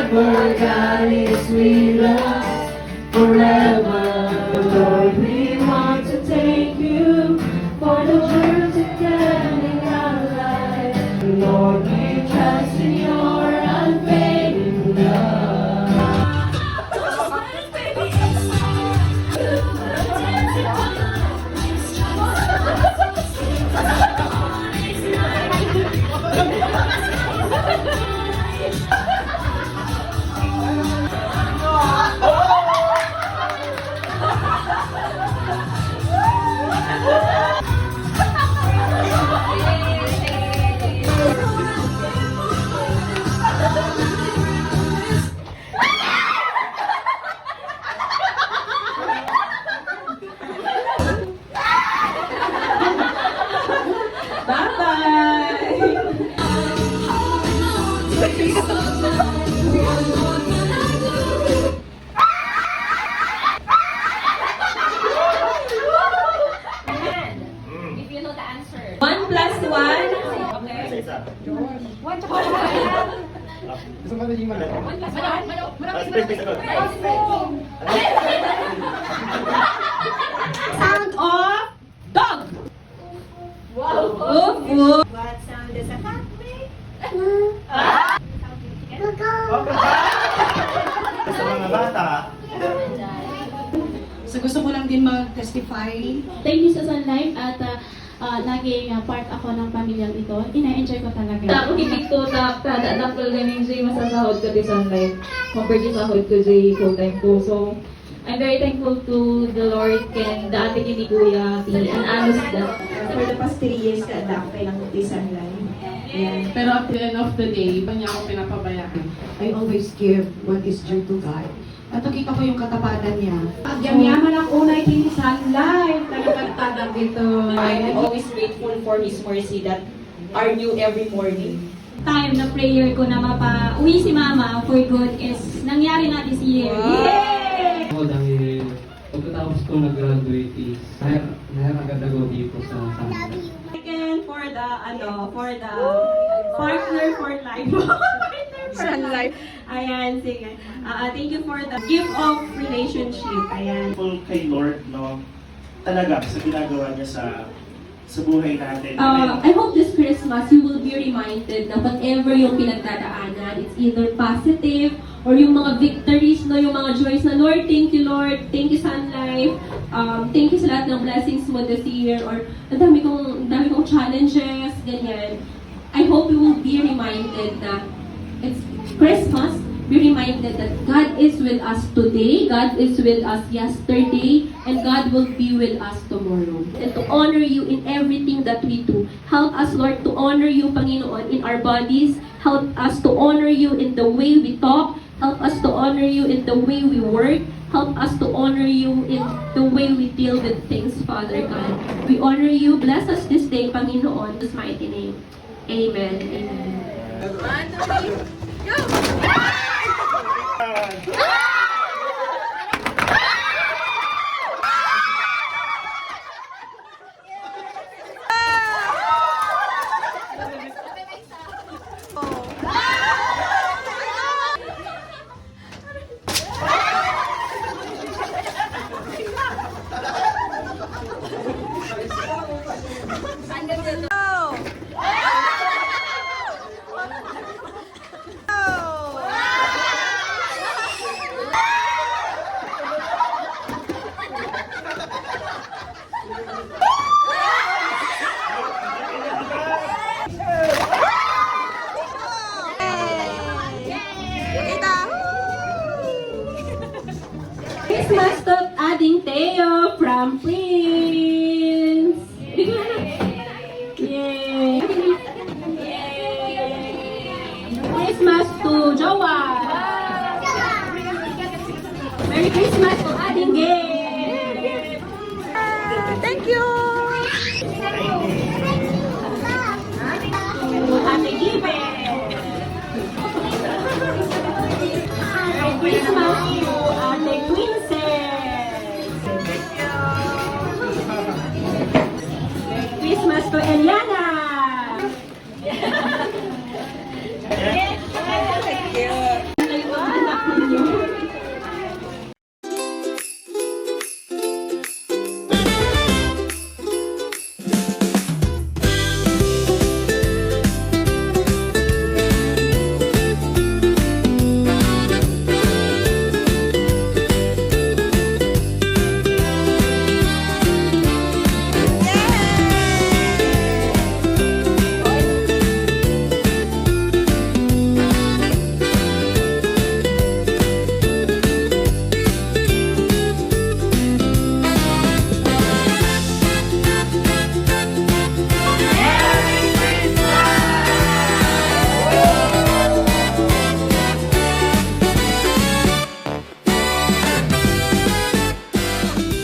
forever, God is with us forever. Lord, we want to thank you for the journey together in our life. Lord, we trust in your unfailing love. If you know the answer. 1 plus 1. Okay. Isa. 1 tsaka 1. Gusto mo na yung malaki? 1 plus 1. Space ako. Sound of dog. Wow. Woof, woof. What sound does a cat make? Sa mga bata. So gusto ko lang din mag-testify. Thank you sa Sun Life at laging part ako ng pamilyang ito. Ina-enjoy ko talaga. Ako hindi ko kada anak ko ganing Jay masasahod ko di Sunlight compared to sahod ko Jay full-time ko. So, I'm very thankful to the Lord and the ate ni Kuya P and honest that. For the past 3 years, ka-adapt kay ng Tisan Life. Yan. Pero at the end of the day, iba niya ako pinapabayaan. I always give what is due to God. At nakita ko yung katapatan niya. Yaman ang unay kini Sun Life. Nagpagtadang dito. I'm always grateful for His mercy that are new every morning. Time na prayer ko na mapa-uwi si Mama for good is nangyari na this year. Yay! Ako dahil pagkatapos ko nag-graduate is mayroon agad ako dito sa Sunlight. Second for the partner for life. Sun Life. Ayan, sige. Thank you for the gift of relationship. Ayan. Thankful kay Lord, no? Talaga sa ginagawa niya sa buhay natin. I hope this Christmas you will be reminded na whatever yung pinagdadaanan, it's either positive or yung mga victories, no, yung mga joys na Lord, thank you Lord, thank you Sun Life, thank you sa lahat ng blessings mo this year, or ang dami kong challenges, ganyan. I hope you will be reminded na it's Christmas, be reminded that God is with us today, God is with us yesterday, and God will be with us tomorrow. And to honor you in everything that we do. Help us, Lord, to honor you, Panginoon, in our bodies. Help us to honor you in the way we talk. Help us to honor you in the way we work. Help us to honor you in the way we deal with things, Father God. We honor you. Bless us this day, Panginoon, in His mighty name. Amen. Amen. 1, 2, 3, go! Christmas to Ading Teo from Prince. Yay! Christmas to Jowa. Merry Christmas to Ading Gay. Thank you! To Ate Ibe.